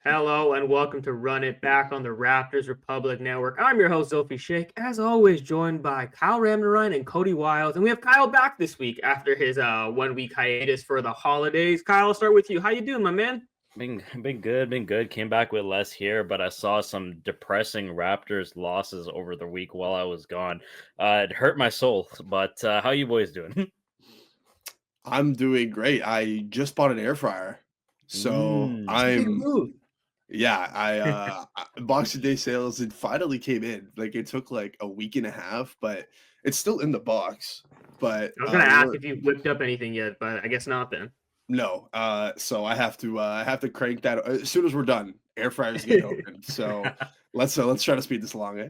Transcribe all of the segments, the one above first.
Hello and welcome to Run It Back on the Raptors Republic Network. I'm your host, Sophie Shake, as always, joined by Kyle Ramnarine and Cody Wiles. And we have Kyle back this week after his 1 week hiatus for the holidays. Kyle, I'll start with you. How you doing, my man? Been good. Came back with less here, but I saw some depressing Raptors losses over the week while I was gone. It hurt my soul. But how you boys doing? I'm doing great. I just bought an air fryer. So Mm. It's a big I'm move. yeah, Boxing Day sales, it finally came in. Like it took like a week and a half, but it's still in the box. But I was gonna ask we're if you whipped up anything yet, but I guess not then. no. So I have to crank that as soon as we're done. Air fryer's getting open. So let's try to speed this along, eh?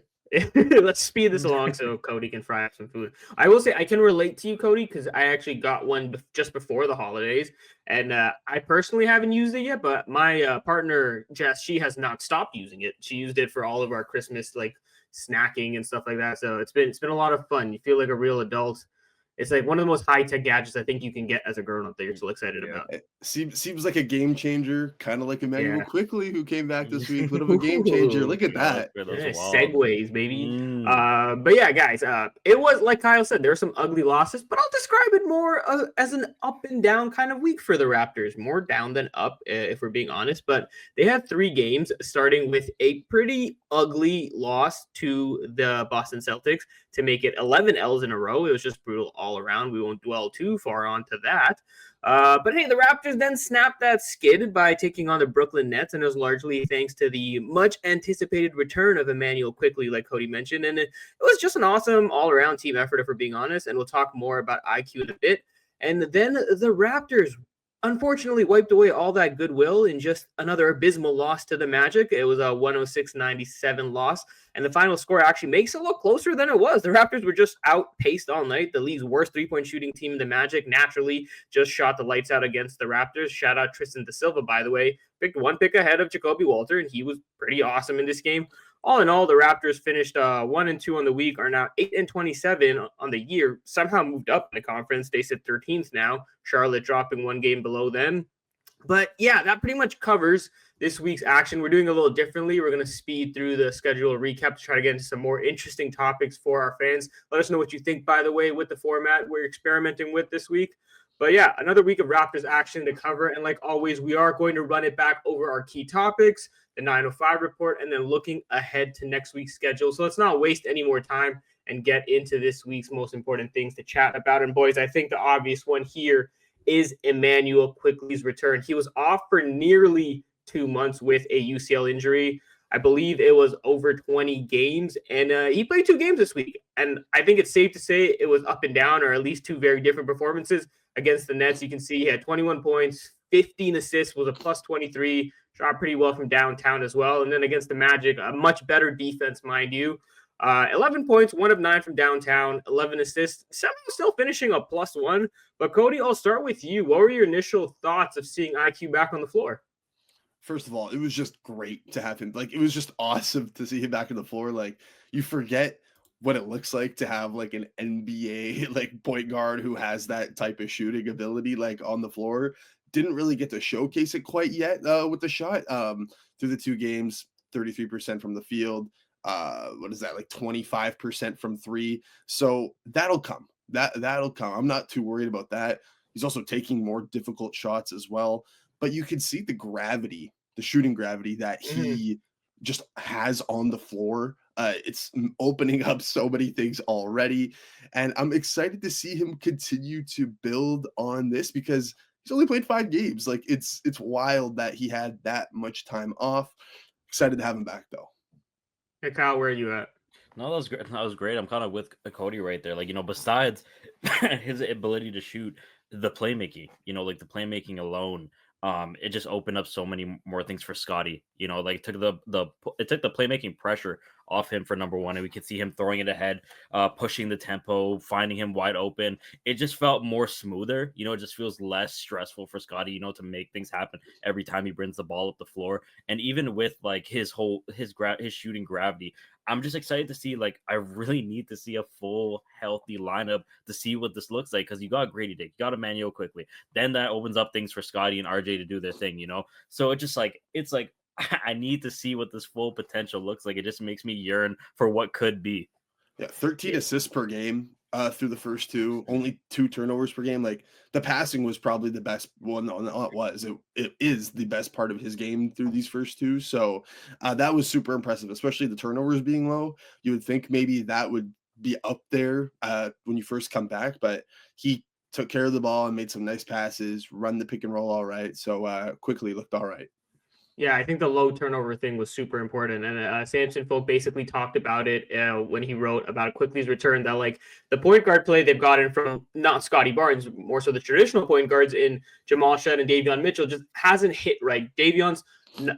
Let's speed this along so Cody can fry up some food. I will say I can relate to you, Cody, because I actually got one just before the holidays, and I personally haven't used it yet. But my partner Jess, she has not stopped using it. She used it for all of our Christmas like snacking and stuff like that. So it's been a lot of fun. You feel like a real adult. It's like one of the most high tech gadgets I think you can get as a grown up that you're so excited Yeah. about. It seems like a game changer, kind of like Emmanuel Yeah. Quickley, who came back this week. Bit of a game changer. Look at Yeah, that. those are wild. Segues, baby. Mm. But yeah, guys, it was like Kyle said, there were some ugly losses, but I'll describe it more as an up and down kind of week for the Raptors. More down than up, if we're being honest. But they had 3 games, starting with a pretty ugly loss to the Boston Celtics to make it 11 L's in a row. It was just brutal all around. We won't dwell too far onto that. But hey, the Raptors then snapped that skid by taking on the Brooklyn Nets, and it was largely thanks to the much anticipated return of Emmanuel Quickley, like Cody mentioned. And it was just an awesome all around team effort, if we're being honest. And we'll talk more about IQ in a bit. And then the Raptors unfortunately wiped away all that goodwill in just another abysmal loss to the Magic. It was a 106-97 loss, and the final score actually makes it look closer than it was. The Raptors were just outpaced all night. The league's worst three-point shooting team, the Magic, naturally just shot the lights out against the Raptors. Shout out Tristan Da Silva, by the way. Picked 1 pick ahead of Jacoby Walter, and he was pretty awesome in this game. All in all, the Raptors finished 1-2 on the week, are now 8-27 on the year. Somehow moved up in the conference. They sit 13th now. Charlotte dropping 1 game below them. But yeah, that pretty much covers this week's action. We're doing a little differently. We're going to speed through the schedule recap to try to get into some more interesting topics for our fans. Let us know what you think, by the way, with the format we're experimenting with this week. But yeah, another week of Raptors action to cover. And like always, we are going to run it back over our key topics, the 905 report, and then looking ahead to next week's schedule. So let's not waste any more time and get into this week's most important things to chat about. And boys, I think the obvious one here is Emmanuel Quickley's return. He was off for nearly 2 months with a UCL injury. I believe it was over 20 games, and he played 2 games this week. And I think it's safe to say it was up and down, or at least 2 very different performances against the Nets. You can see he had 21 points, 15 assists, was a plus 23, shot pretty well from downtown as well. And then against the Magic, a much better defense, mind you. 11 points, 1 of 9 from downtown, 11 assists, somehow still finishing a +1. But Cody, I'll start with you. What were your initial thoughts of seeing IQ back on the floor? First of all, it was just great to have him. Like it was just awesome to see him back on the floor. Like you forget what it looks like to have like an NBA like point guard who has that type of shooting ability like on the floor. Didn't really get to showcase it quite yet with the shot. Through the 2 games, 33% from the field. What is that, like 25% from three? So that'll come. That'll come. I'm not too worried about that. He's also taking more difficult shots as well. But you can see the gravity, the shooting gravity that he just has on the floor. It's opening up so many things already. And I'm excited to see him continue to build on this because he's only played 5 games. Like it's wild that he had that much time off. Excited to have him back though. Hey, Kyle, where are you at? No, that was great. That was great. I'm kind of with Cody right there. Like, besides his ability to shoot, the playmaking, like the playmaking alone, it just opened up so many more things for Scotty. Like it took the playmaking pressure off him for number one, and we could see him throwing it ahead, pushing the tempo, finding him wide open. It just felt more smoother. It just feels less stressful for Scotty. To make things happen every time he brings the ball up the floor, and even with like his shooting gravity. I'm just excited to see, like, I really need to see a full healthy lineup to see what this looks like, because you got Grady Dick, you got Emmanuel Quickley. Then that opens up things for Scotty and RJ to do their thing, So it's just like, I need to see what this full potential looks like. It just makes me yearn for what could be. Yeah, 13 assists per game through the first two, only 2 turnovers per game. Like the passing was probably the best one. Well, no, it is the best part of his game through these first two. So that was super impressive, especially the turnovers being low. You would think maybe that would be up there when you first come back, but he took care of the ball and made some nice passes, run the pick and roll all right. So Quickly looked all right. Yeah, I think the low turnover thing was super important, and Samson Folk basically talked about it when he wrote about Quickly's return. That like the point guard play they've gotten from not Scotty Barnes, more so the traditional point guards in Jamal Shed and Davion Mitchell just hasn't hit right. Davion's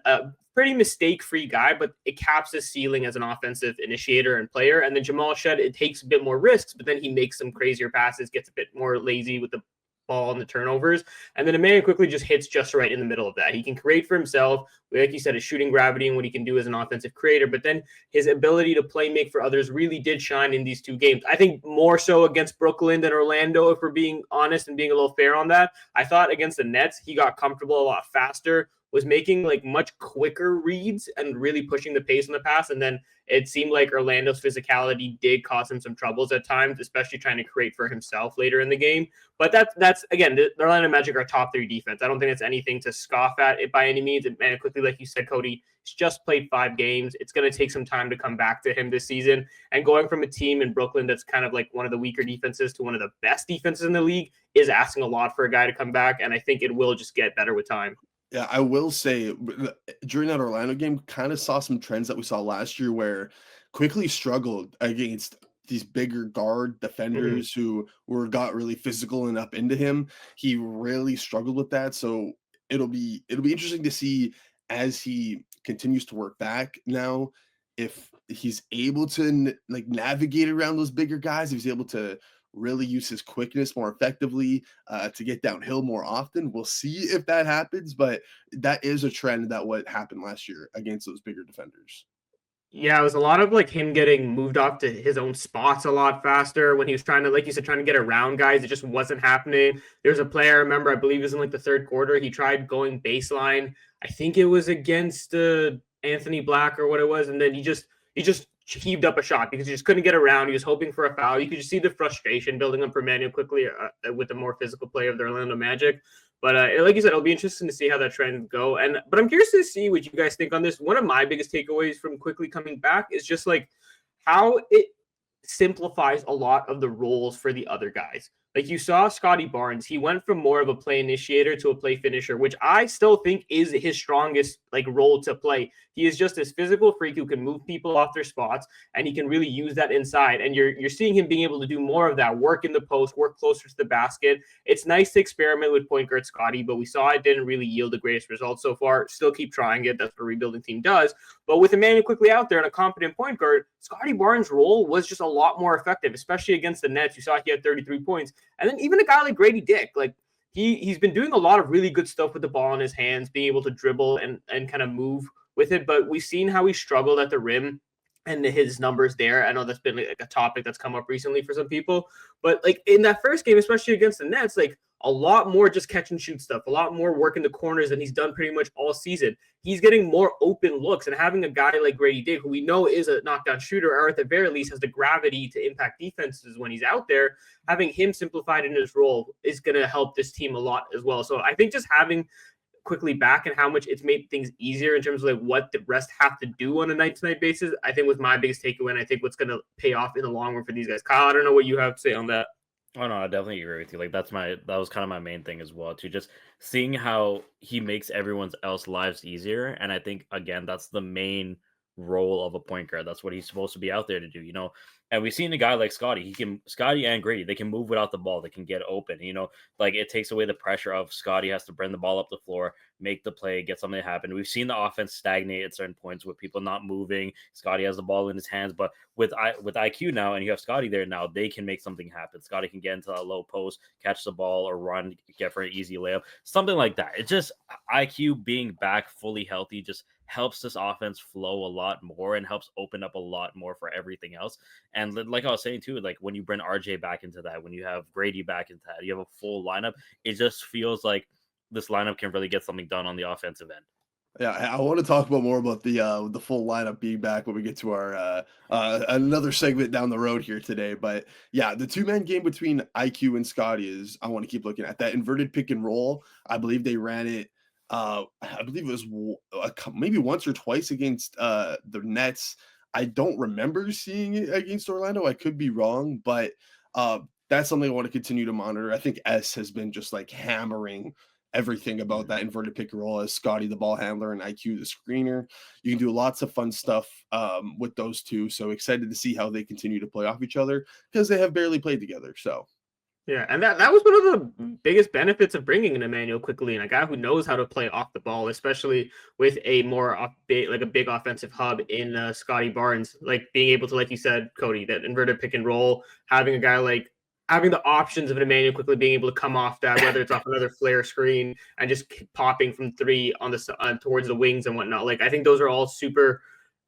a pretty mistake-free guy, but it caps his ceiling as an offensive initiator and player. And then Jamal Shed, it takes a bit more risks, but then he makes some crazier passes, gets a bit more lazy with the ball and the turnovers. And then Emmanuel Quickley just hits just right in the middle of that. He can create for himself. Like you said, his shooting gravity and what he can do as an offensive creator. But then his ability to play make for others really did shine in these two games. I think more so against Brooklyn than Orlando, if we're being honest and being a little fair on that. I thought against the Nets, he got comfortable a lot faster, was making like much quicker reads and really pushing the pace on the pass. And then it seemed like Orlando's physicality did cause him some troubles at times, especially trying to create for himself later in the game. But that's again, the Orlando Magic are top 3 defense. I don't think it's anything to scoff at it by any means. And Quickly, like you said, Cody, he's just played 5 games. It's going to take some time to come back to him this season. And going from a team in Brooklyn that's kind of like one of the weaker defenses to one of the best defenses in the league is asking a lot for a guy to come back. And I think it will just get better with time. Yeah, I will say during that Orlando game, kind of saw some trends that we saw last year where Quickly struggled against these bigger guard defenders who got really physical and up into him. He really struggled with that. So it'll be interesting to see as he continues to work back now if he's able to like navigate around those bigger guys, if he's able to really use his quickness more effectively to get downhill more often. We'll see if that happens, but that is a trend that what happened last year against those bigger defenders. Yeah, it was a lot of like him getting moved off to his own spots a lot faster when he was trying to, like you said, trying to get around guys. It just wasn't happening. There's a player, I remember, I believe it was in like the third quarter. He tried going baseline. I think it was against Anthony Black or what it was. And then he just heaved up a shot because he just couldn't get around. He was hoping for a foul. You could just see the frustration building up for Emmanuel Quickly with the more physical play of the Orlando Magic. But like you said, it'll be interesting to see how that trend go. But I'm curious to see what you guys think on this. One of my biggest takeaways from Quickly coming back is just like how it simplifies a lot of the roles for the other guys. Like you saw Scotty Barnes, he went from more of a play initiator to a play finisher, which I still think is his strongest like role to play. He is just this physical freak who can move people off their spots, and he can really use that inside. And you're seeing him being able to do more of that, work in the post, work closer to the basket. It's nice to experiment with point guard Scotty, but we saw it didn't really yield the greatest results so far. Still keep trying it. That's what a rebuilding team does. But with Emmanuel Quickly out there and a competent point guard, Scotty Barnes' role was just a lot more effective, especially against the Nets. You saw he had 33 points. And then even a guy like Grady Dick, like he's been doing a lot of really good stuff with the ball in his hands, being able to dribble and kind of move with it. But we've seen how he struggled at the rim and his numbers there. I know that's been like a topic that's come up recently for some people. But like in that first game, especially against the Nets, like a lot more just catch and shoot stuff, a lot more work in the corners than he's done pretty much all season. He's getting more open looks, and having a guy like Grady Dick, who we know is a knockdown shooter, or at the very least has the gravity to impact defenses when he's out there, having him simplified in his role is going to help this team a lot as well. So I think just having Quickly back and how much it's made things easier in terms of like what the rest have to do on a night-to-night basis, I think was my biggest takeaway, and I think what's going to pay off in the long run for these guys. Kyle, I don't know what you have to say on that. Oh no, I definitely agree with you. Like that was kind of my main thing as well, too. Just seeing how he makes everyone's else lives easier. And I think again, that's the main role of a point guard. That's what he's supposed to be out there to do, you know. And we've seen a guy like Scotty and Grady, they can move without the ball, they can get open, you know, like it takes away the pressure of Scotty has to bring the ball up the floor, make the play, get something to happen. We've seen the offense stagnate at certain points with people not moving. Scotty has the ball in his hands, but with IQ now, and you have Scotty there now, they can make something happen. Scotty can get into that low post, catch the ball, or run, get for an easy layup, something like that. It's just IQ being back fully healthy just helps this offense flow a lot more and helps open up a lot more for everything else. And like I was saying too, like when you bring RJ back into that, when you have Grady back into that, you have a full lineup. It just feels like this lineup can really get something done on the offensive end. Yeah, I want to talk about more about the full lineup being back when we get to our another segment down the road here today. But yeah, the two-man game between IQ and Scotty is I want to keep looking at that inverted pick and roll. I believe they ran it. I believe it was maybe once or twice against the Nets. I don't remember seeing it against Orlando. I could be wrong, but that's something I want to continue to monitor. I think S has been just like hammering everything about that inverted pick and roll as Scotty the ball handler and IQ the screener. You can do lots of fun stuff with those two. So excited to see how they continue to play off each other because they have barely played together. So Yeah, and that was one of the biggest benefits of bringing in Emmanuel Quickley and a guy who knows how to play off the ball, especially with a like a big offensive hub in Scotty Barnes, like being able to, like you said, Cody, that inverted pick and roll, having a guy like having the options of an Emmanuel Quickley being able to come off that, whether it's off another flare screen and just popping from three on the towards the wings and whatnot. Like I think those are all super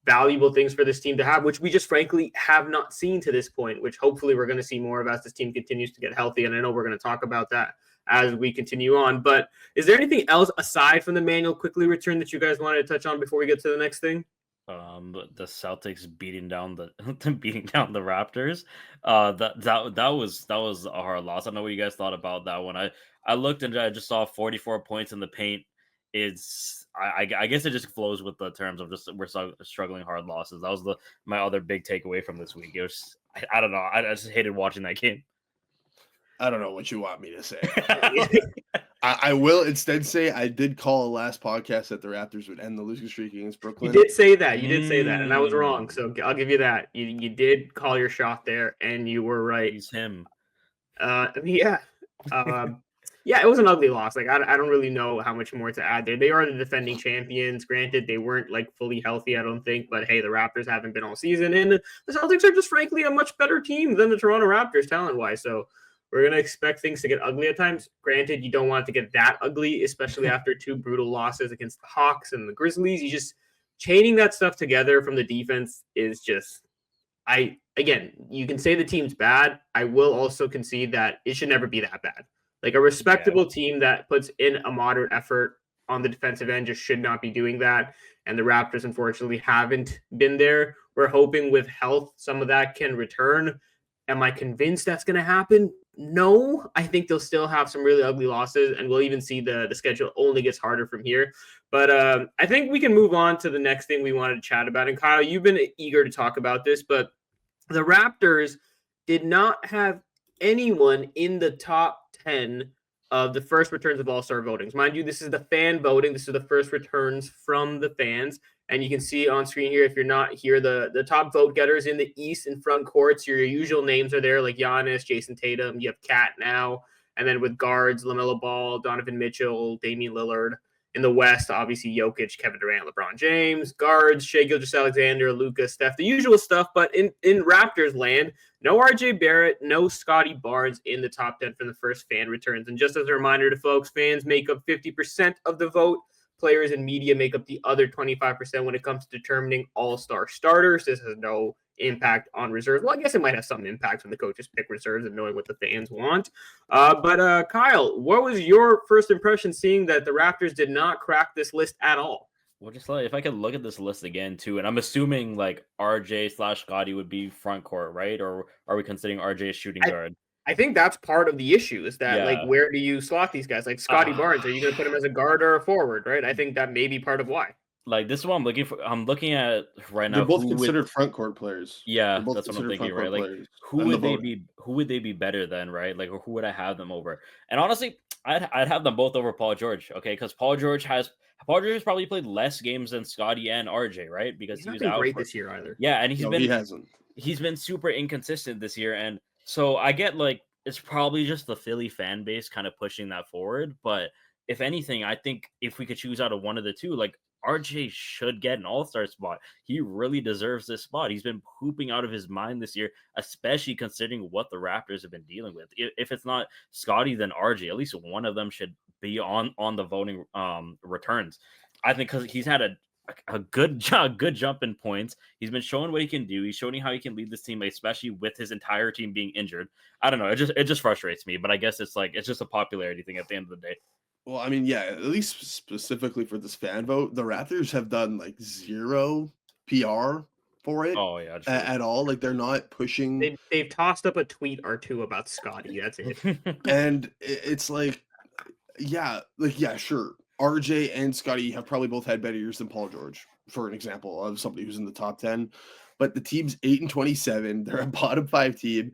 valuable things for this team to have, which we just frankly have not seen to this point, which hopefully we're going to see more of as this team continues to get healthy. And I know we're going to talk about that as we continue on. But is there anything else aside from the Manuel Quickley return that you guys wanted to touch on before we get to the next thing? The Celtics beating down the beating down the Raptors. That was a hard loss. I don't know what you guys thought about that one. I looked and I just saw 44 points in the paint. I guess it just flows with the terms of just we're struggling hard losses. That was my other big takeaway from this week. It was I don't know. I just hated watching that game. I don't know what you want me to say. I will instead say I did call a last podcast that the Raptors would end the losing streak against Brooklyn. You did say that. You did say that, and I was wrong. So I'll give you that. You did call your shot there, and you were right. He's him. Yeah. Yeah, it was an ugly loss. Like I don't really know how much more to add there. They are the defending champions. Granted, they weren't like fully healthy, I don't think. But hey, the Raptors haven't been all season, and the Celtics are just frankly a much better team than the Toronto Raptors talent-wise. So we're gonna expect things to get ugly at times. Granted, you don't want it to get that ugly, especially after two brutal losses against the Hawks and the Grizzlies. You just chaining that stuff together from the defense is just. Again, you can say the team's bad. I will also concede that it should never be that bad. Like a respectable team that puts in a moderate effort on the defensive end just should not be doing that. And the Raptors, unfortunately, haven't been there. We're hoping with health, some of that can return. Am I convinced that's going to happen? No. I think they'll still have some really ugly losses, and we'll even see the schedule only gets harder from here. But I think we can move on to the next thing we wanted to chat about. And Kyle, you've been eager to talk about this, but the Raptors did not have anyone in the top 10 of the first returns of All-Star votings. Mind you, this is the fan voting. This is the first returns from the fans. And you can see on screen here, if you're not here, the top vote getters in the East and front courts. Your usual names are there, like Giannis, Jason Tatum. You have Cat now. And then with guards, LaMelo Ball, Donovan Mitchell, Damian Lillard. In the West, obviously Jokic, Kevin Durant, LeBron James. Guards, Shai Gilgeous-Alexander, Luka, Steph, the usual stuff. But in Raptors land, no RJ Barrett, no Scotty Barnes in the top 10 from the first fan returns. And just as a reminder to folks, fans make up 50% of the vote. Players and media make up the other 25% when it comes to determining all-star starters. This has no impact on reserves. Well, I guess it might have some impact when the coaches pick reserves and knowing what the fans want. But Kyle, what was your first impression seeing that the Raptors did not crack this list at all? Well, just like if I could look at this list again too, and I'm assuming like RJ/Scotty would be front court, right? Or are we considering RJ as shooting guard? I think that's part of the issue is that like where do you slot these guys? Like Scotty Barnes, are you going to put him as a guard or a forward, right? I think that may be part of why. Like this is what I'm looking for. I'm looking at right now. They're both considered front court players. Yeah, that's what I'm thinking, right? Like who would they be? Who would they be better than, right? Like who would I have them over? And honestly, I'd have them both over Paul George. Okay, because Paul George has probably played less games than Scotty and RJ, right? Because he was out great this year either. Yeah, and he hasn't. He's been super inconsistent this year, and so I get like it's probably just the Philly fan base kind of pushing that forward. But if anything, I think if we could choose out of one of the two, like RJ should get an all-star spot. He really deserves this spot. He's been pooping out of his mind this year, especially considering what the Raptors have been dealing with. If it's not Scotty, then RJ. At least one of them should be on the voting returns. I think because he's had a good jump in points. He's been showing what he can do. He's showing how he can lead this team, especially with his entire team being injured. I don't know. It just frustrates me, but I guess it's just a popularity thing at the end of the day. Well, I mean, yeah, at least specifically for this fan vote, the Raptors have done like zero PR for it Oh yeah, true. at all. Like they're not pushing, They've tossed up a tweet or two about Scotty. That's it. and it's like, yeah, like yeah, sure. RJ and Scotty have probably both had better years than Paul George, for an example of somebody who's in the top 10. But the team's 8-27. They're a bottom 5 team.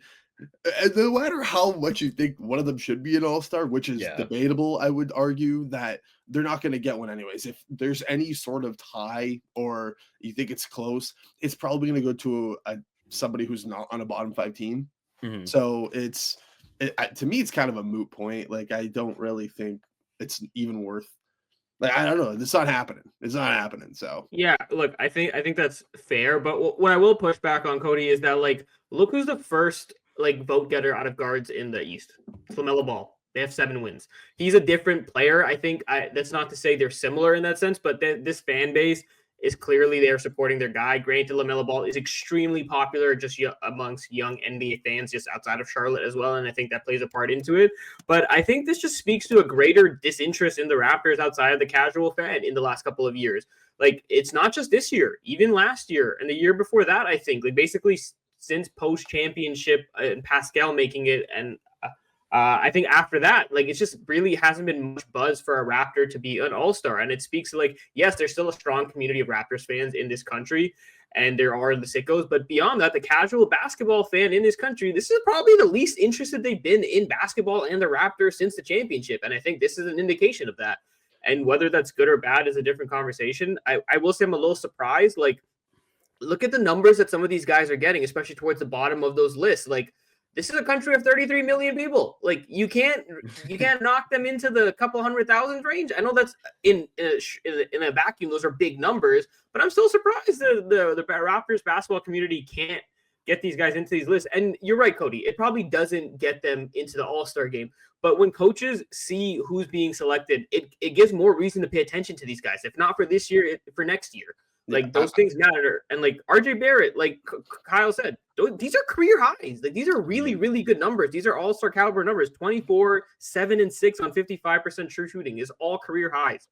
And no matter how much you think one of them should be an all-star, which is Yeah. debatable, I would argue that they're not going to get one anyways. If there's any sort of tie or you think it's close, it's probably going to go to somebody who's not on a bottom 5 team. Mhm. So to me, it's kind of a moot point. Like I don't really think it's even worth. Like I don't know. It's not happening. It's not happening. So Yeah, look, I think that's fair, but what I will push back on Cody is that like look who's the first like vote getter out of guards in the East. It's LaMelo Ball. They have 7 wins. He's a different player. I think that's not to say they're similar in that sense, but this fan base is clearly they're supporting their guy. Granted, LaMelo Ball is extremely popular just amongst young NBA fans, just outside of Charlotte as well, and I think that plays a part into it. But I think this just speaks to a greater disinterest in the Raptors outside of the casual fan in the last couple of years. Like it's not just this year, even last year and the year before that. I think like basically since post championship and Pascal making it, and I think after that, like it just really hasn't been much buzz for a Raptor to be an all-star. And it speaks to like, yes, there's still a strong community of Raptors fans in this country, and there are the sickos. But beyond that, the casual basketball fan in this country, this is probably the least interested they've been in basketball and the Raptors since the championship. And I think this is an indication of that. And whether that's good or bad is a different conversation. I will say I'm a little surprised. Like, look at the numbers that some of these guys are getting, especially towards the bottom of those lists. Like, this is a country of 33 million people. Like, you can't knock them into the couple 100,000 range. I know that's in a vacuum, those are big numbers, but I'm still surprised the Raptors basketball community can't get these guys into these lists. And you're right, Cody. It probably doesn't get them into the All-Star game. But when coaches see who's being selected, it gives more reason to pay attention to these guys. If not for this year, for next year. Like those things matter. And like RJ Barrett, like Kyle said, these are career highs. Like these are really, really good numbers. These are all-star caliber numbers. 24, 7 and 6 on 55% true shooting is all career highs.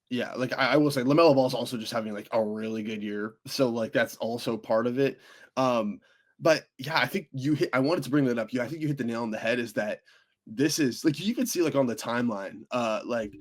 Yeah, like I will say LaMelo Ball is also just having like a really good year. So like that's also part of it. But yeah, I think I wanted to bring that up. I think you hit the nail on the head is that this is like you can see like on the timeline, like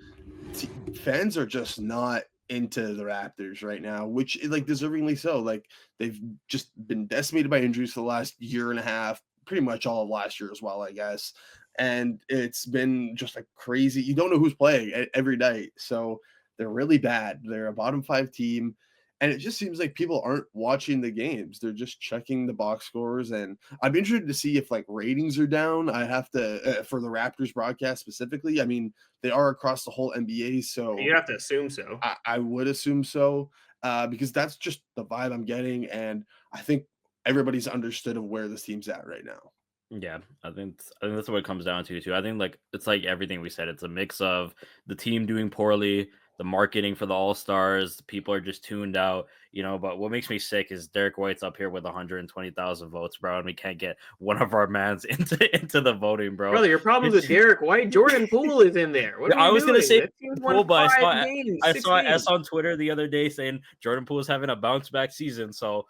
fans are just not into the Raptors right now, which like deservingly so. Like they've just been decimated by injuries for the last year and a half, pretty much all of last year as well, I guess. And it's been just like crazy. You don't know who's playing every night. So they're really bad. They're a bottom 5 team. And it just seems like people aren't watching the games. They're just checking the box scores. And I'm interested to see if like ratings are down. I have to, for the Raptors broadcast specifically. I mean, they are across the whole NBA. So you have to assume so. I would assume so, because that's just the vibe I'm getting. And I think everybody's understood of where this team's at right now. Yeah, I think that's what it comes down to too. I think like it's like everything we said. It's a mix of the team doing poorly, the marketing for the All Stars. People are just tuned out, you know. But what makes me sick is Derek White's up here with 120,000 votes, bro, and we can't get one of our mans into the voting, bro. Brother, your problem's with Derek White. Jordan Poole is in there. What I was gonna say Poole, but I saw S on Twitter the other day saying Jordan Poole is having a bounce back season. So.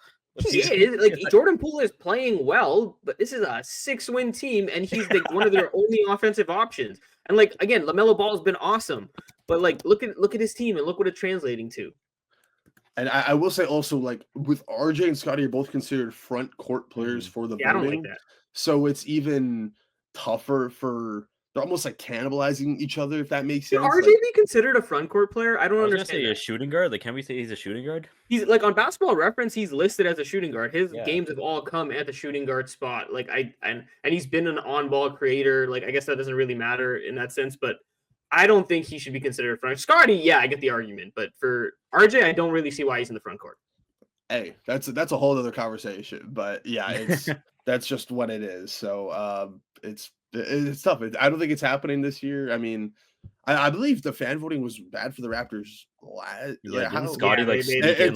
He is like Jordan Poole is playing well, but this is a 6-win team, and he's like one of their only offensive options. And like again, LaMelo Ball has been awesome, but like look at his team and look what it's translating to. And I will say also, like with RJ and Scotty are both considered front court players for the voting. I don't like that. So it's even tougher for. They're almost like cannibalizing each other, if that makes sense. Should RJ be considered a front court player? I don't understand. Say a shooting guard. Like, can we say he's a shooting guard? He's like on Basketball Reference. He's listed as a shooting guard. His games have all come at the shooting guard spot. Like and he's been an on-ball creator. Like I guess that doesn't really matter in that sense, but I don't think he should be considered a front. Scotty, yeah, I get the argument, but for RJ, I don't really see why he's in the front court. Hey, that's a whole other conversation. But yeah, it's that's just what it is. So it's tough. I don't think it's happening this year. I mean, I believe the fan voting was bad for the Raptors. Scotty it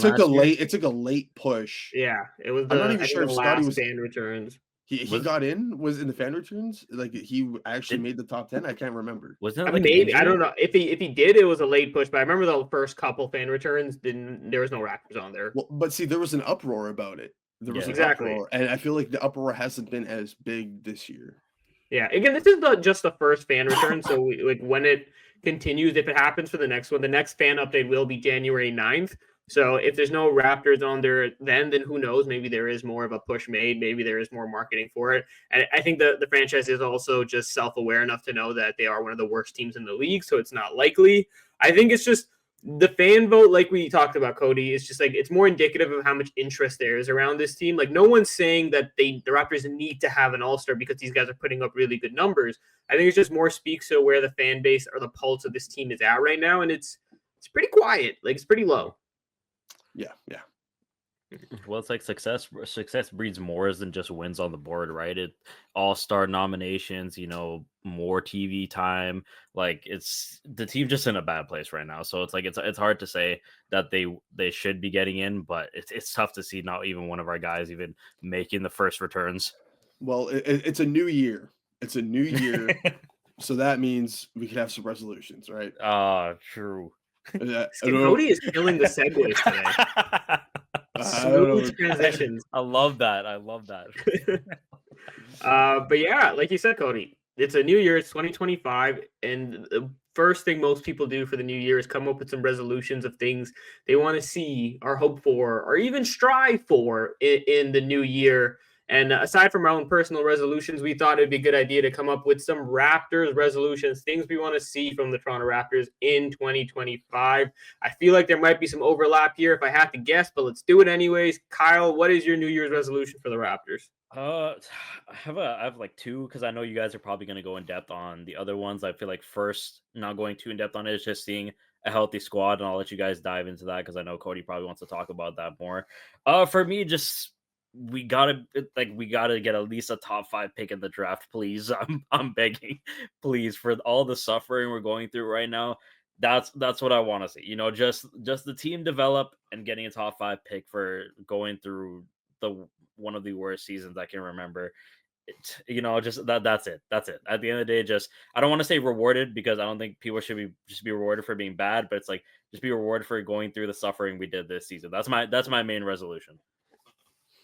took a late push. Yeah, it was. I'm not even sure if Scotty was fan returns. He got in, was in the fan returns, like he actually Did- made the top 10. I can't remember. Wasn't it like an Maybe, I injury? don't know if he did. It was a late push, but I remember the first couple fan returns. There was no Raptors on there. Well, but see, there was an uproar about it. There was Yeah. an Exactly. uproar, and I feel like the uproar hasn't been as big this year. Yeah. Again, this is just the first fan return. So like when it continues, if it happens for the next one, the next fan update will be January 9th. So if there's no Raptors on there then who knows? Maybe there is more of a push made. Maybe there is more marketing for it. And I think the franchise is also just self-aware enough to know that they are one of the worst teams in the league. So it's not likely. I think it's just the fan vote, like we talked about, Cody, is just like it's more indicative of how much interest there is around this team. Like no one's saying that the Raptors need to have an all-star because these guys are putting up really good numbers. I think it's just more speaks to where the fan base or the pulse of this team is at right now, and it's pretty quiet. Like it's pretty low. Yeah. Well, it's like success breeds more than just wins on the board, right? It all-star nominations, more TV time. Like it's the team just in a bad place right now. So it's like it's hard to say that they should be getting in, but it's tough to see not even one of our guys even making the first returns. Well, it's a new year. It's a new year, so that means we could have some resolutions, right? True. Cody is killing the segues today. Smooth transitions. I love that. But yeah, like you said, Cody, it's a new year. It's 2025, and the first thing most people do for the new year is come up with some resolutions of things they want to see or hope for or even strive for in the new year. And aside from our own personal resolutions, we thought it'd be a good idea to come up with some Raptors resolutions, things we want to see from the Toronto Raptors in 2025. I feel like there might be some overlap here if I had to guess, but let's do it anyways. Kyle, what is your New Year's resolution for the Raptors? I have like two because I know you guys are probably going to go in depth on the other ones. I feel like first, not going too in depth on it, is just seeing a healthy squad, and I'll let you guys dive into that because I know Cody probably wants to talk about that more. For me, just we gotta get at least a top 5 pick in the draft, please. I'm begging, please, for all the suffering we're going through right now. That's what I want to see. Just the team develop and getting a top 5 pick for going through one of the worst seasons I can remember. Just that's it. That's it. At the end of the day, just I don't want to say rewarded because I don't think people should be rewarded for being bad, but it's like just be rewarded for going through the suffering we did this season. That's my main resolution.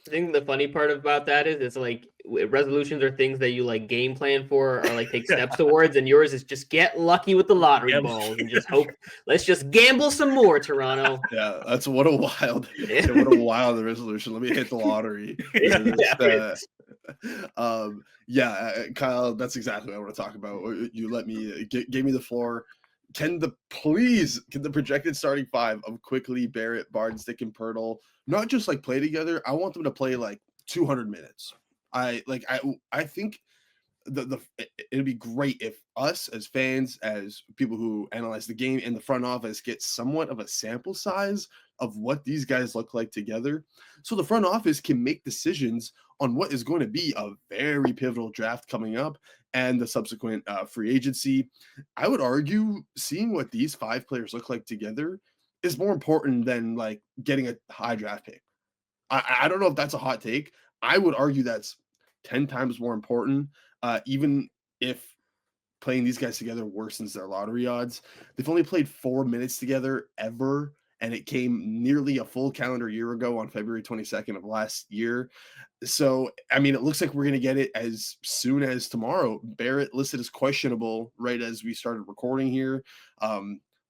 I think the funny part about that is it's like resolutions are things that you like game plan for or like take steps towards, and yours is just get lucky with the lottery balls and just hope. Let's just gamble some more, Toronto. Yeah, that's what a wild resolution. Let me hit the lottery. Kyle, that's exactly what I want to talk about. You let me gave me the floor. Can the projected starting 5 of Quickley, Barrett, Barnstick, and Pirtle not just like play together? I want them to play like 200 minutes. I think it'd be great if us as fans, as people who analyze the game in the front office, get somewhat of a sample size of what these guys look like together, so the front office can make decisions on what is going to be a very pivotal draft coming up and the subsequent free agency. I would argue seeing what these 5 players look like together is more important than like getting a high draft pick. I don't know if that's a hot take. I would argue that's 10 times more important, even if playing these guys together worsens their lottery odds. They've only played 4 minutes together ever, and it came nearly a full calendar year ago on February 22nd of last year. So, I mean, it looks like we're going to get it as soon as tomorrow. Barrett listed as questionable right as we started recording here.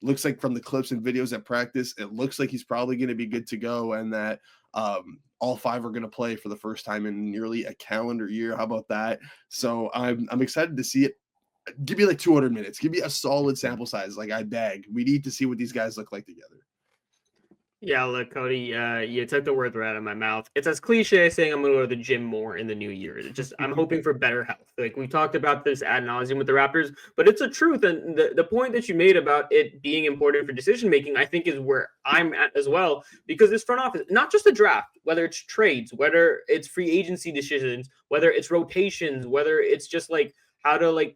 Looks like from the clips and videos at practice, it looks like he's probably going to be good to go, and that all 5 are going to play for the first time in nearly a calendar year. How about that? So I'm excited to see it. Give me like 200 minutes. Give me a solid sample size. Like I beg. We need to see what these guys look like together. Yeah, look, Cody, you took the words right out of my mouth. It's as cliche as saying I'm going to go to the gym more in the new year. It's just I'm hoping for better health. Like we talked about this ad nauseum with the Raptors, but it's a truth. And the point that you made about it being important for decision making, I think, is where I'm at as well. Because this front office, not just the draft, whether it's trades, whether it's free agency decisions, whether it's rotations, whether it's just like how to like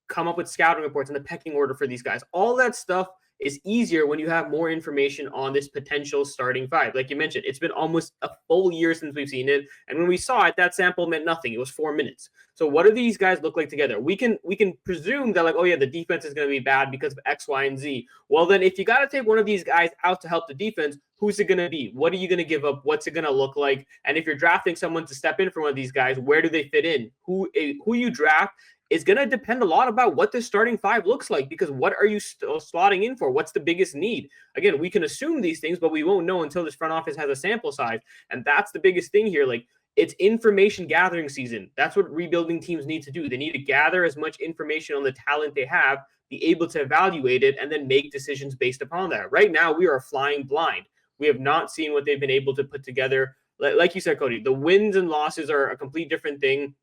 come up with scouting reports and the pecking order for these guys, all that stuff is easier when you have more information on this potential starting five. Like you mentioned, it's been almost a full year since we've seen it. And when we saw it, that sample meant nothing. It was 4 minutes. So what do these guys look like together? We can presume that, like, oh yeah, the defense is going to be bad because of X, Y, and Z. Well, then if you got to take one of these guys out to help the defense, who's it going to be? What are you going to give up? What's it going to look like? And if you're drafting someone to step in for one of these guys, where do they fit in? Who you draft is going to depend a lot about what the starting five looks like, because what are you slotting in for? What's the biggest need? Again, we can assume these things, but we won't know until this front office has a sample size. And that's the biggest thing here. Like, it's information gathering season. That's what rebuilding teams need to do. They need to gather as much information on the talent they have, be able to evaluate it, and then make decisions based upon that. Right now, we are flying blind. We have not seen what they've been able to put together. Like you said, Cody, the wins and losses are a complete different thing.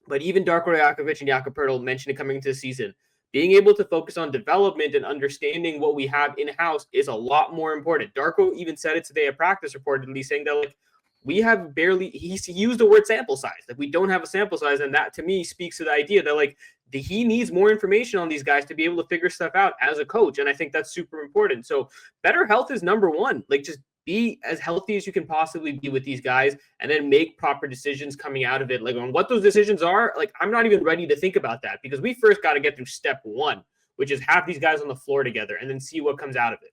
But even Darko Rajakovic and Jakob Poeltl mentioned it coming into the season. Being able to focus on development and understanding what we have in-house is a lot more important. Darko even said it today at practice, reportedly, saying that, like, we have barely, he used the word sample size. Like, we don't have a sample size. And that, to me, speaks to the idea that, like, he needs more information on these guys to be able to figure stuff out as a coach. And I think that's super important. So better health is number one. Like, just be as healthy as you can possibly be with these guys, and then make proper decisions coming out of it. Like, on what those decisions are, like, I'm not even ready to think about that, because we first got to get through step one, which is have these guys on the floor together and then see what comes out of it.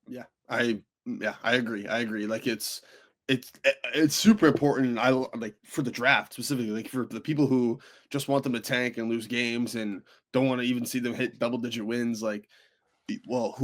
Yeah, I agree. Like, it's super important. I like, for the draft specifically, like for the people who just want them to tank and lose games and don't want to even see them hit double-digit wins. Like, well,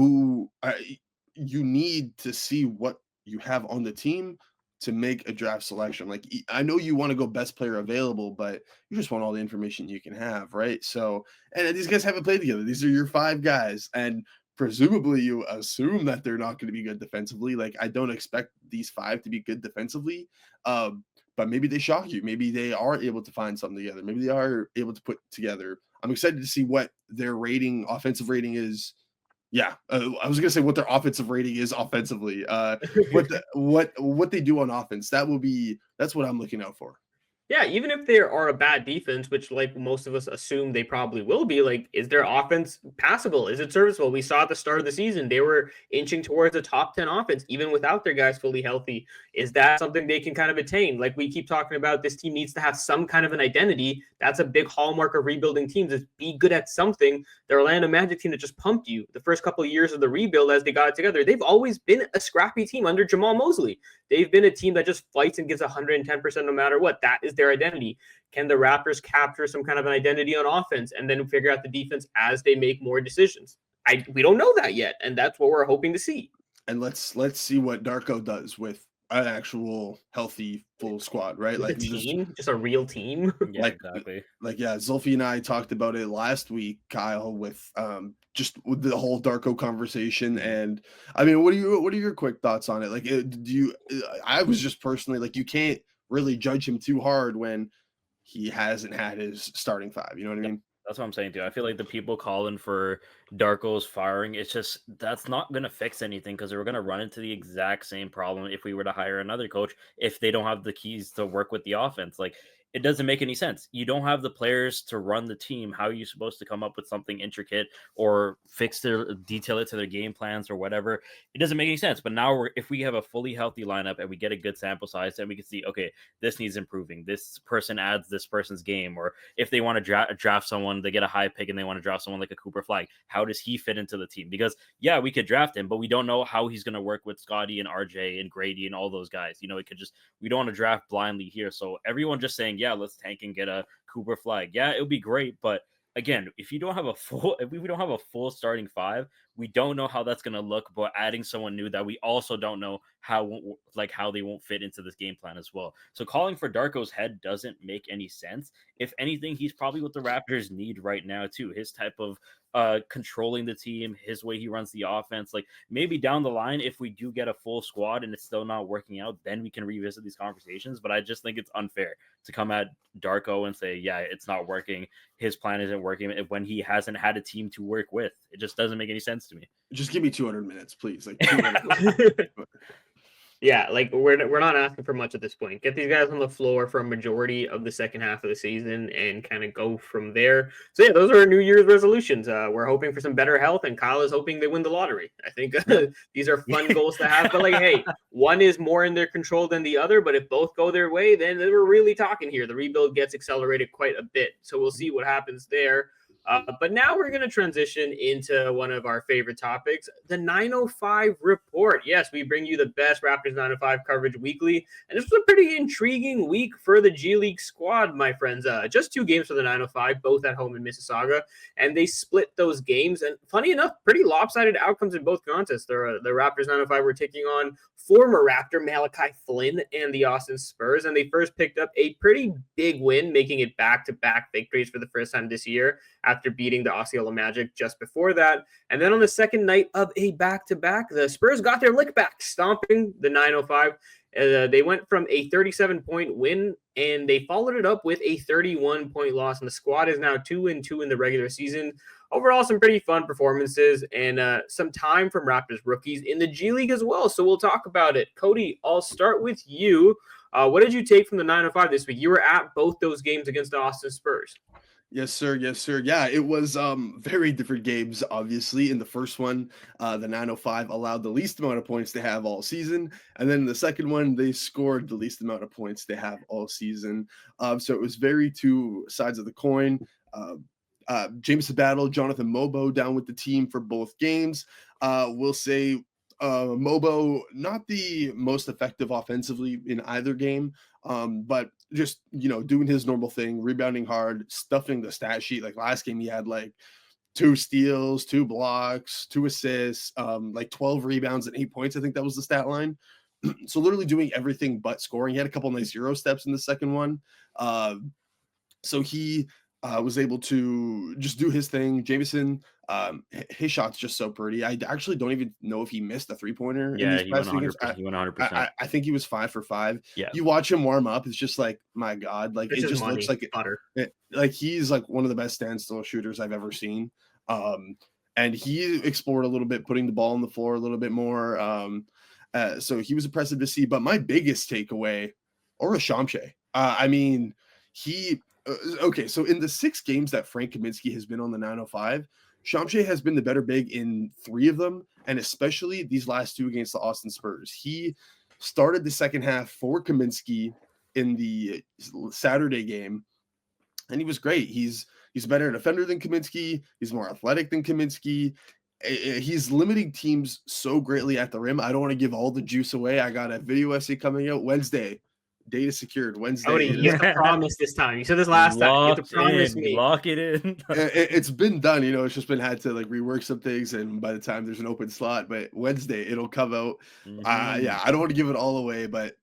you need to see what you have on the team to make a draft selection. Like, I know you want to go best player available, but you just want all the information you can have, right? So, and these guys haven't played together. These are your 5 guys, and presumably you assume that they're not going to be good defensively. Like, I don't expect these 5 to be good defensively, but maybe they shock you. Maybe they are able to find something together. Maybe they are able to put together. I'm excited to see what their offensive rating is. Yeah, I was gonna say what their offensive rating is offensively. What they do on offense. That's what I'm looking out for. Yeah, even if they are a bad defense, which, like, most of us assume they probably will be, like, is their offense passable? Is it serviceable? We saw at the start of the season, they were inching towards a top 10 offense, even without their guys fully healthy. Is that something they can kind of attain? Like, we keep talking about, this team needs to have some kind of an identity. That's a big hallmark of rebuilding teams, is be good at something. The Orlando Magic team that just pumped you the first couple of years of the rebuild as they got it together, they've always been a scrappy team under Jamal Mosley. They've been a team that just fights and gives 110% no matter what. That is their identity. Can the Raptors capture some kind of an identity on offense and then figure out the defense as they make more decisions? We don't know that yet, and that's what we're hoping to see. And let's see what Darko does with an actual healthy full squad, right? Like a team, just a real team. Yeah, exactly. Like, yeah, Zulfi and I talked about it last week, Kyle, with just with the whole Darko conversation. And I mean, what are your quick thoughts on it? Like, I was just personally, like, you can't really judge him too hard when he hasn't had his starting 5. You know what I mean? That's what I'm saying too. I feel like the people calling for Darko's firing, it's just, that's not going to fix anything, because we're going to run into the exact same problem if we were to hire another coach, if they don't have the keys to work with the offense. Like, it doesn't make any sense. You don't have the players to run the team. How are you supposed to come up with something intricate or detail it to their game plans or whatever? It doesn't make any sense. But now if we have a fully healthy lineup and we get a good sample size, then we can see, okay, this needs improving. This person adds this person's game. Or if they want to draft someone, they get a high pick and they want to draft someone like a Cooper Flag. How does he fit into the team? Because yeah, we could draft him, but we don't know how he's going to work with Scotty and RJ and Grady and all those guys. You know, we don't want to draft blindly here. So everyone just saying, yeah, let's tank and get a Cooper Flag. Yeah, it would be great, but again, if we don't have a full starting 5, we don't know how that's going to look. But adding someone new that we also don't know how they won't fit into this game plan as well. So calling for Darko's head doesn't make any sense. If anything, he's probably what the Raptors need right now too. His type of controlling the team, his way he runs the offense. Like, maybe down the line, if we do get a full squad and it's still not working out, then we can revisit these conversations. But I just think it's unfair to come at Darko and say, yeah, it's not working, his plan isn't working, when he hasn't had a team to work with. It just doesn't make any sense to me. Just give me 200 minutes, please. Like, 200 minutes. Yeah, like we're not asking for much at this point. Get these guys on the floor for a majority of the second half of the season and kind of go from there. So yeah, those are our New Year's resolutions. We're hoping for some better health, and Kyle is hoping they win the lottery. I think these are fun goals to have. But like, hey, one is more in their control than the other. But if both go their way, then we're really talking here. The rebuild gets accelerated quite a bit. So we'll see what happens there. But now we're going to transition into one of our favorite topics, the 905 report. Yes, we bring you the best Raptors 905 coverage weekly. And this was a pretty intriguing week for the G League squad, my friends. Just 2 games for the 905, both at home in Mississauga. And they split those games. And funny enough, pretty lopsided outcomes in both contests. The Raptors 905 were taking on former Raptor Malachi Flynn and the Austin Spurs. And they first picked up a pretty big win, making it back-to-back victories for the first time this year, after beating the Osceola Magic just before that. And then on the second night of a back-to-back, the Spurs got their lick back, stomping the 905. They went from a 37-point win, and they followed it up with a 31-point loss. And the squad is now 2-2 in the regular season. Overall, some pretty fun performances and some time from Raptors rookies in the G League as well. So we'll talk about it. Cody, I'll start with you. What did you take from the 905 this week? You were at both those games against the Austin Spurs. Yes, sir. Yes, sir. Yeah, it was very different games, obviously. In the first one, the 905 allowed the least amount of points they have all season. And then the second one, they scored the least amount of points they have all season. So it was very two sides of the coin. Jameson Battle, Jonathan Mobo down with the team for both games. We'll say Mobo, not the most effective offensively in either game, but just, doing his normal thing, rebounding hard, stuffing the stat sheet. Like last game, he had like 2 steals, 2 blocks, 2 assists, like 12 rebounds and 8 points. I think that was the stat line. So literally doing everything but scoring. He had a couple nice Euro steps in the second one. So he was able to just do his thing. Jameson, his shot's just so pretty. I actually don't even know if he missed a 3-pointer. Yeah, he went 100%. He went 100%. I think he was 5 for 5. Yeah. You watch him warm up, it's just like, my God, like it just looks like like he's like one of the best standstill shooters I've ever seen. And he explored a little bit, putting the ball on the floor a little bit more. So he was impressive to see. But my biggest takeaway, Ora Shamshe. I mean, okay, so in the 6 games that Frank Kaminsky has been on the 905, Shamshe has been the better big in 3 of them, and especially these last 2 against the Austin Spurs. He started the second half for Kaminsky in the Saturday game, and he was great. He's a better defender than Kaminsky. He's more athletic than Kaminsky. He's limiting teams so greatly at the rim. I don't want to give all the juice away. I got a video essay coming out Wednesday. Data secured Wednesday. Cody, you have to promise this time. You said this last time. You have to promise me. Lock it in. It's been done. It's just been had to like rework some things, and by the time there's an open slot, but Wednesday it'll come out. Yeah, I don't want to give it all away, but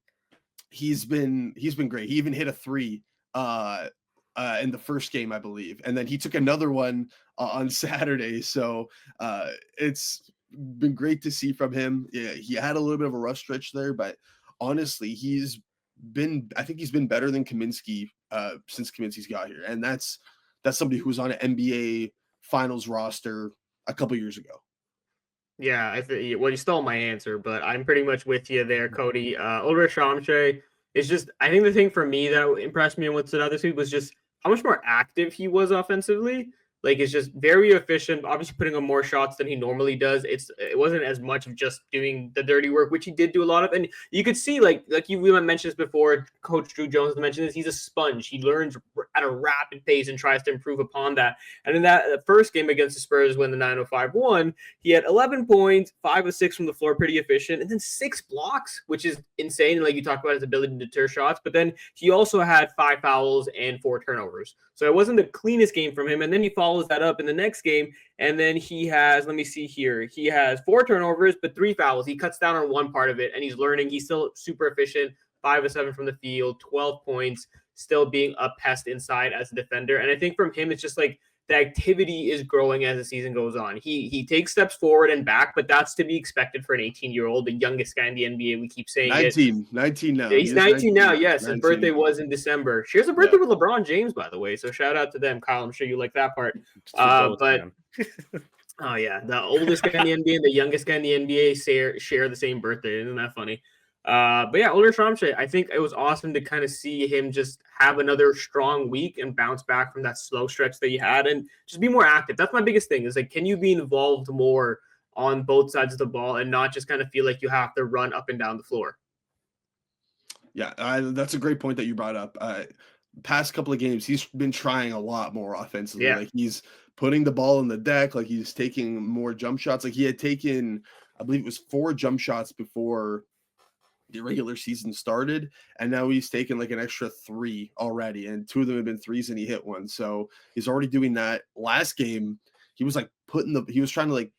he's been great. He even hit a 3 in the first game, I believe, and then he took another one on Saturday. So it's been great to see from him. Yeah, he had a little bit of a rough stretch there, but honestly, I think he's been better than Kaminsky since Kaminsky's got here. And that's somebody who was on an NBA finals roster a couple years ago. Yeah, well, you stole my answer, but I'm pretty much with you there, Cody. Ulrich Shamshe is just, I think the thing for me that impressed me and what stood out this week was just how much more active he was offensively. Like, it's just very efficient, obviously putting on more shots than he normally does. It wasn't as much of just doing the dirty work, which he did do a lot of. And you could see, we mentioned this before, Coach Drew Jones mentioned this, he's a sponge. He learns at a rapid pace and tries to improve upon that. And in that first game against the Spurs when the 905 won, he had 11 points, 5 of 6 from the floor, pretty efficient, and then 6 blocks, which is insane. Like you talked about his ability to deter shots, but then he also had 5 fouls and 4 turnovers. So it wasn't the cleanest game from him. And then he follows that up in the next game. And then he has, let me see here, he has 4 turnovers, but 3 fouls. He cuts down on one part of it, and he's learning. He's still super efficient, 5 of 7 from the field, 12 points, still being a pest inside as a defender. And I think from him, it's just like the activity is growing as the season goes on. He takes steps forward and back, but that's to be expected for an 18-year-old, the youngest guy in the NBA. We keep saying 19 now. He's 19 now, yes. 19. His birthday was in December. Shares a birthday with LeBron James, by the way, so shout out to them. Kyle, I'm sure you like that part. But oh, yeah, the oldest guy in the NBA and the youngest guy in the NBA share the same birthday. Isn't that funny? But yeah, Ulrich Ramsey, I think it was awesome to kind of see him just have another strong week and bounce back from that slow stretch that he had and just be more active. That's my biggest thing is like, can you be involved more on both sides of the ball and not just kind of feel like you have to run up and down the floor? Yeah, that's a great point that you brought up. Past couple of games, he's been trying a lot more offensively. Yeah. Like he's putting the ball in the deck, like he's taking more jump shots. Like he had taken, I believe it was 4 jump shots before the regular season started, and now he's taken like an extra 3 already, and 2 of them have been threes, and he hit one. So he's already doing that. Last game, he was like he was trying to like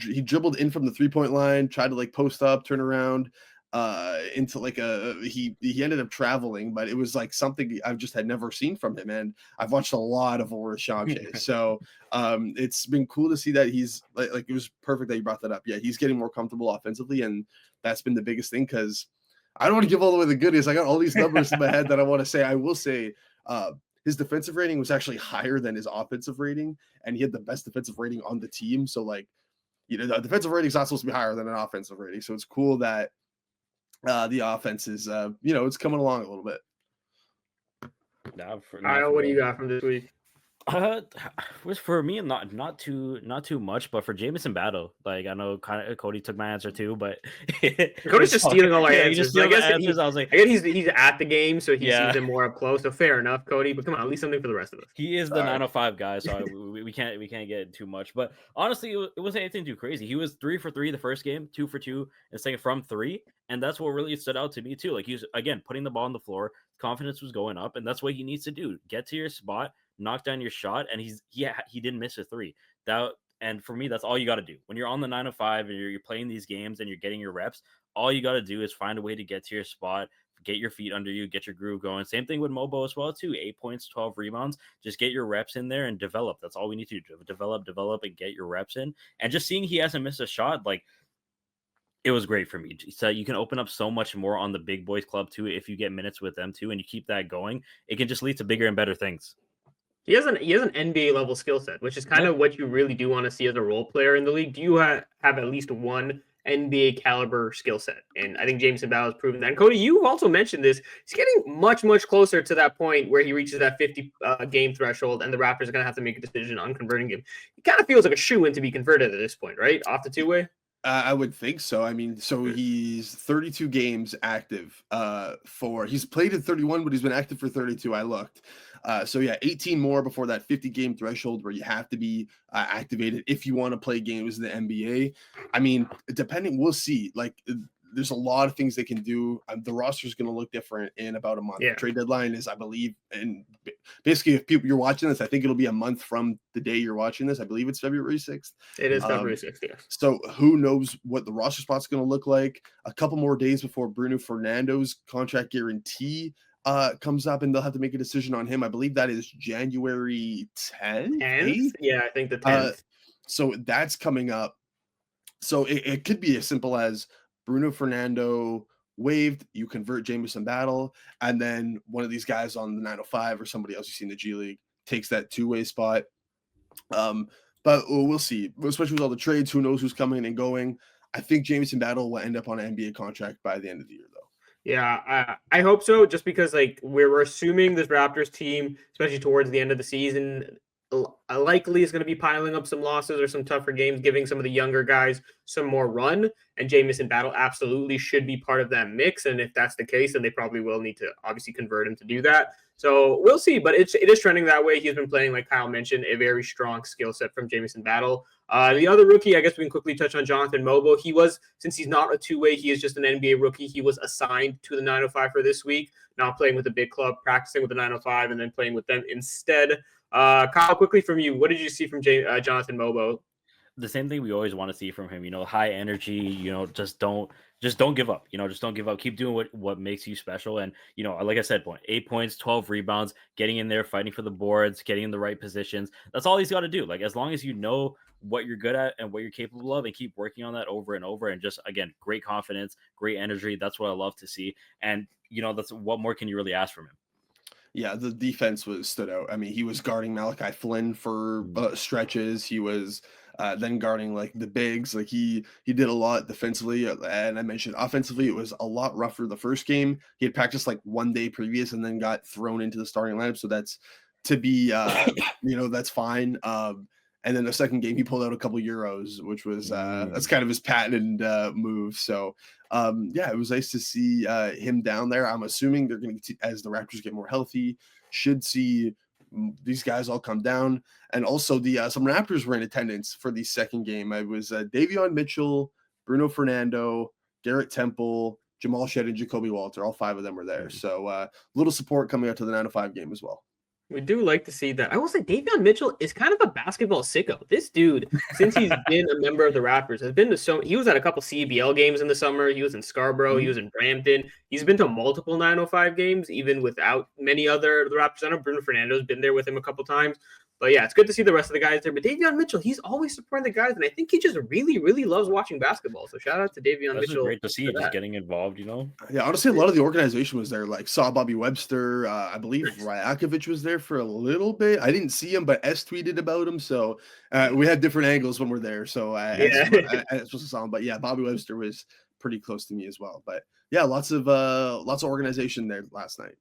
he dribbled in from the 3-point line, tried to like post up, turn around into like he ended up traveling, but it was like something I've just had never seen from him, and I've watched a lot of Ulrich Ramsey. So it's been cool to see that he's like it was perfect that you brought that up. Yeah, he's getting more comfortable offensively, and that's been the biggest thing, because I don't want to give all the way the goodies. I got all these numbers in my head that I want to say. I will say his defensive rating was actually higher than his offensive rating, and he had the best defensive rating on the team. So like, the defensive rating is not supposed to be higher than an offensive rating. So it's cool that the offense is, it's coming along a little bit. Kyle, what do you got from this week? Was for me not too much, but for Jamison Battle, like I know kind of Cody took my answer too, but Cody's just stealing all our answers. Just I guess I was like, he's at the game, so he sees them more up close. So fair enough, Cody. But come on, at least something for the rest of us. He is the 905 guy, so we can't get too much. But honestly, it wasn't anything too crazy. He was 3 for 3 the first game, 2 for 2 and second from 3, and that's what really stood out to me too. Like he was again putting the ball on the floor, confidence was going up, and that's what he needs to do. Get to your spot, knock down your shot, and he didn't miss a 3. And for me, that's all you got to do when you're on the 905 and you're playing these games and you're getting your reps. All you got to do is find a way to get to your spot, get your feet under you, get your groove going. Same thing with Mobo as well too. 8 points, 12 rebounds. Just get your reps in there and develop. That's all we need to do. Develop, and get your reps in. And just seeing he hasn't missed a shot, like it was great for me. So you can open up so much more on the big boys club too if you get minutes with them too, and you keep that going. It can just lead to bigger and better things. He has an NBA level skill set, which is kind of what you really do want to see as a role player in the league. Do you have at least one NBA caliber skill set? And I think Jamison Battle has proven that. And Cody, you've also mentioned this. He's getting much, much closer to that point where he reaches that 50 game threshold, and the Raptors are going to have to make a decision on converting him. He kind of feels like a shoe-in to be converted at this point, right? Off the two-way? I would think so. I mean, so he's 32 games active he's played in 31, but he's been active for 32. I looked. So yeah, 18 more before that 50 game threshold where you have to be activated if you want to play games in the NBA. I mean, we'll see. Like, there's a lot of things they can do. The roster is going to look different in about a month. Yeah. The trade deadline is, I believe, and basically, if you're watching this, I think it'll be a month from the day you're watching this. I believe it's February 6th. It is February 6th, yes. So who knows what the roster spot's going to look like? A couple more days before Bruno Fernando's contract guarantee comes up, and they'll have to make a decision on him. I believe that is January 10th. Yeah, I think the 10th. So that's coming up. So it could be as simple as Bruno Fernando waived, you convert Jamison Battle, and then one of these guys on the 905 or somebody else you see in the G League takes that two-way spot. But we'll see, especially with all the trades. Who knows who's coming and going? I think Jamison Battle will end up on an NBA contract by the end of the year, though. Yeah, I hope so, just because like we're assuming this Raptors team, especially towards the end of the season, likely is going to be piling up some losses or some tougher games, giving some of the younger guys some more run. And Jamison Battle absolutely should be part of that mix. And if that's the case, then they probably will need to obviously convert him to do that. So we'll see, but it is trending that way. He's been playing, like Kyle mentioned, a very strong skill set from Jamison Battle. The other rookie, I guess we can quickly touch on Jonathan Mobo. Since he's not a two-way, he is just an NBA rookie. He was assigned to the 905 for this week, not playing with a big club, practicing with the 905, and then playing with them instead. Kyle, quickly from you, what did you see from Jonathan Mobo? The same thing we always want to see from him, high energy, just don't give up, just don't give up. Keep doing what makes you special. And, like I said, 8 points, 12 rebounds, getting in there, fighting for the boards, getting in the right positions. That's all he's got to do. Like, as long as you know what you're good at and what you're capable of and keep working on that over and over. And just, again, great confidence, great energy. That's what I love to see. And, that's what more can you really ask from him? Yeah, the defense stood out. I mean, he was guarding Malachi Flynn for stretches. He was then guarding like the bigs. Like he did a lot defensively, and I mentioned offensively it was a lot rougher the first game. He had practiced like 1 day previous and then got thrown into the starting lineup, so that's to be that's fine. And then the second game he pulled out a couple euros, which was that's kind of his patented move. So it was nice to see him down there. I'm assuming they're going to, as the Raptors get more healthy, should see these guys all come down. And also the some Raptors were in attendance for the second game. I was Davion Mitchell, Bruno Fernando, Garrett Temple, Jamal Shed, and Jacoby Walter. All 5 of them were there. So little support coming out to the 905 game as well. We do like to see that. I will say Davion Mitchell is kind of a basketball sicko. This dude, since he's been a member of the Raptors, has been to he was at a couple CBL games in the summer. He was in Scarborough. He was in Brampton. He's been to multiple 905 games, even without many other the Raptors. I know Bruno Fernando's been there with him a couple times. But yeah, it's good to see the rest of the guys there. But Davion Mitchell, he's always supporting the guys, and I think he just really, really loves watching basketball. So shout out to Davion Mitchell. Great to see just getting involved, Yeah, honestly, a lot of the organization was there. Like saw Bobby Webster. I believe Rajakovic was there for a little bit. I didn't see him, but S tweeted about him. So we had different angles when we're there. So I supposed to saw him. But yeah, Bobby Webster was pretty close to me as well. But yeah, lots of organization there last night.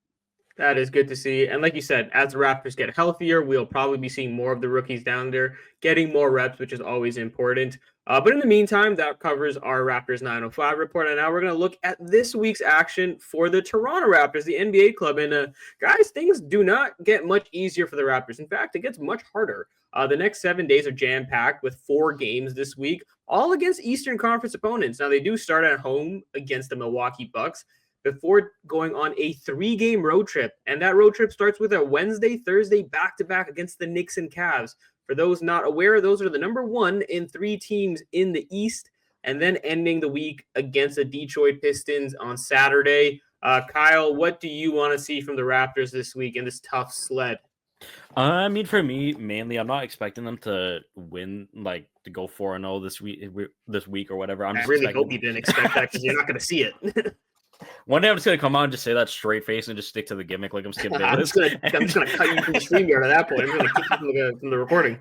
That is good to see. And like you said, as the Raptors get healthier, we'll probably be seeing more of the rookies down there, getting more reps, which is always important. But in the meantime, that covers our Raptors 905 report. And now we're going to look at this week's action for the Toronto Raptors, the NBA club. And guys, things do not get much easier for the Raptors. In fact, it gets much harder. The next 7 days are jam-packed with 4 games this week, all against Eastern Conference opponents. Now, they do start at home against the Milwaukee Bucks before going on a 3-game road trip. And that road trip starts with a Wednesday, Thursday back-to-back against the Knicks and Cavs. For those not aware, those are the number 1 and 3 teams in the East, and then ending the week against the Detroit Pistons on Saturday. Kyle, what do you want to see from the Raptors this week in this tough sled? I mean, for me, mainly, I'm not expecting them to win, like to go 4-0 this week or whatever. I really hope you didn't expect that because you're not going to see it. One day I'm just gonna come on and just say that straight face and just stick to the gimmick like I'm Skip Bayless. I'm just gonna cut you from the StreamYard at that point. I'm gonna kick you from the recording.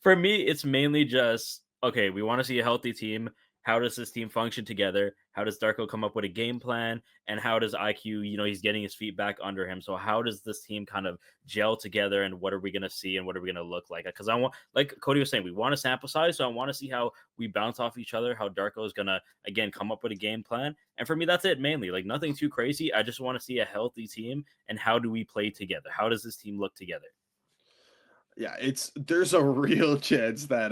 For me, it's mainly just okay. We want to see a healthy team. How does this team function together? How does Darko come up with a game plan? And how does IQ, he's getting his feet back under him. So how does this team kind of gel together? And what are we going to see? And what are we going to look like? Because I want, like Cody was saying, we want a sample size. So I want to see how we bounce off each other, how Darko is going to, again, come up with a game plan. And for me, that's it mainly. Like nothing too crazy. I just want to see a healthy team. And how do we play together? How does this team look together? Yeah, there's a real chance that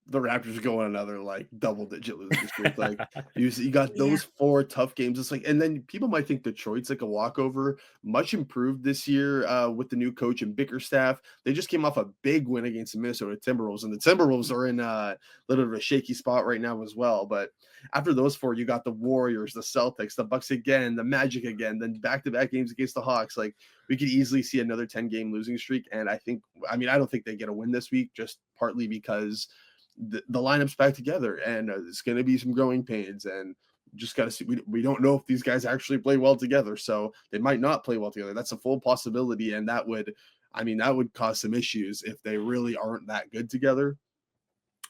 the Raptors go on another like double-digit losing streak. Like you got those 4 tough games. It's like, and then people might think Detroit's like a walkover. Much improved this year with the new coach and Bickerstaff. They just came off a big win against the Minnesota Timberwolves, and the Timberwolves are in a little bit of a shaky spot right now as well. But after those 4, you got the Warriors, the Celtics, the Bucks again, the Magic again, then back-to-back games against the Hawks. Like we could easily see another 10-game losing streak. And I don't think they get a win this week, just partly because the lineup's back together and it's going to be some growing pains and just got to see. We don't know if these guys actually play well together. So they might not play well together. That's a full possibility. And that would cause some issues if they really aren't that good together.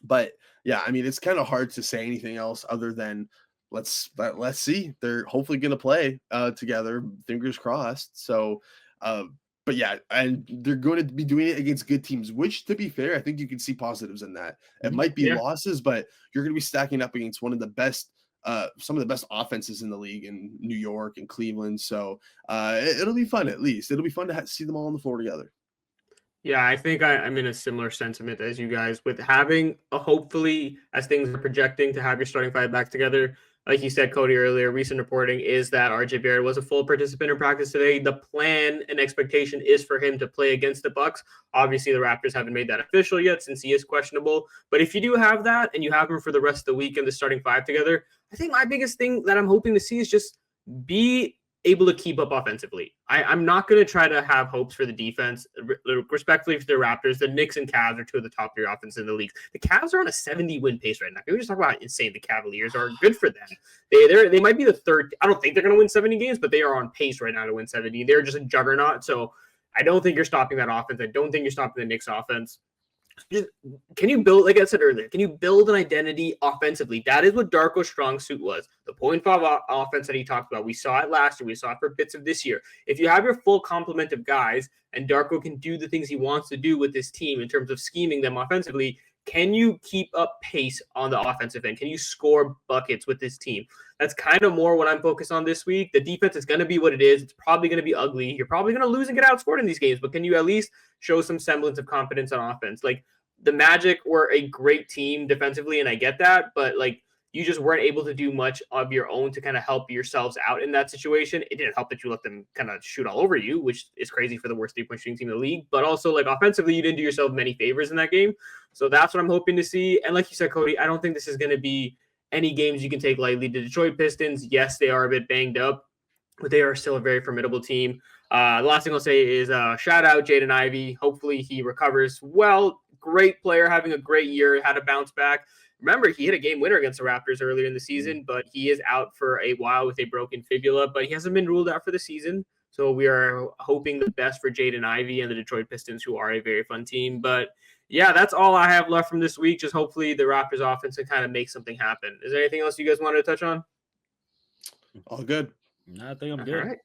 But yeah, it's kind of hard to say anything else other than let's see. They're hopefully going to play together. Fingers crossed. So, but yeah, and they're going to be doing it against good teams, which to be fair, I think you can see positives in that. It might be losses, but you're going to be stacking up against one of the best, some of the best offenses in the league in New York and Cleveland. So it'll be fun. At least it'll be fun to see them all on the floor together. Yeah, I think I'm in a similar sentiment as you guys with having hopefully, as things are projecting, to have your starting 5 back together. Like you said, Cody, earlier, recent reporting is that RJ Barrett was a full participant in practice today. The plan and expectation is for him to play against the Bucks. Obviously, the Raptors haven't made that official yet since he is questionable. But if you do have that and you have him for the rest of the week and the starting 5 together, I think my biggest thing that I'm hoping to see is just be able to keep up offensively. I'm not going to try to have hopes for the defense. Respectfully for the Raptors, the Knicks and Cavs are 2 of the top 3 offenses in the league. The Cavs are on a 70-win pace right now. Can we just talk about how insane the Cavaliers are? Good for them. They might be the 3rd. I don't think they're going to win 70 games, but they are on pace right now to win 70. They're just a juggernaut. So I don't think you're stopping that offense. I don't think you're stopping the Knicks offense. Can you build, like I said earlier, can you build an identity offensively? That is what Darko's strong suit was. The 0.5 offense that he talked about. We saw it last year. We saw it for bits of this year. If you have your full complement of guys and Darko can do the things he wants to do with this team in terms of scheming them offensively, can you keep up pace on the offensive end? Can you score buckets with this team? That's kind of more what I'm focused on this week. The defense is going to be what it is. It's probably going to be ugly. You're probably going to lose and get outscored in these games, but can you at least show some semblance of confidence on offense? Like, the Magic were a great team defensively, and I get that, but like you just weren't able to do much of your own to kind of help yourselves out in that situation. It didn't help that you let them kind of shoot all over you, which is crazy for the worst 3-point shooting team in the league. But also, like, offensively, you didn't do yourself many favors in that game. So that's what I'm hoping to see. And like you said, Cody, I don't think this is going to be any games you can take lightly. The Detroit Pistons, yes, they are a bit banged up, but they are still a very formidable team. The last thing I'll say is shout out Jaden Ivey. Hopefully he recovers well. Great player, having a great year, had a bounce back. Remember, he hit a game winner against the Raptors earlier in the season, but he is out for a while with a broken fibula, but he hasn't been ruled out for the season. So we are hoping the best for Jaden Ivey and the Detroit Pistons, who are a very fun team. But yeah, that's all I have left from this week. Just hopefully the Raptors offense can kind of make something happen. Is there anything else you guys wanted to touch on? All good. No, I think I'm good. All right.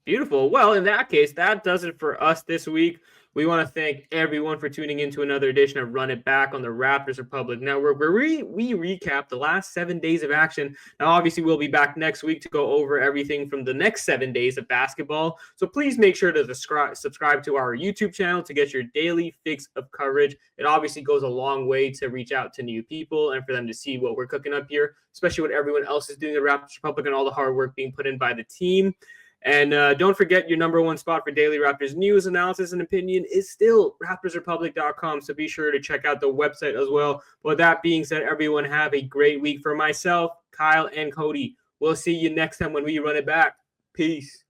Beautiful. Well, in that case, that does it for us this week. We want to thank everyone for tuning into another edition of Run It Back on the Raptors Republic Network, where we recap the last 7 days of action. Now, obviously, we'll be back next week to go over everything from the next 7 days of basketball. So please make sure to subscribe to our YouTube channel to get your daily fix of coverage. It obviously goes a long way to reach out to new people and for them to see what we're cooking up here, especially what everyone else is doing at Raptors Republic and all the hard work being put in by the team. And don't forget, your number one spot for daily Raptors news, analysis, and opinion is still RaptorsRepublic.com. So be sure to check out the website as well. With that being said, everyone have a great week. For myself, Kyle, and Cody, we'll see you next time when we run it back. Peace.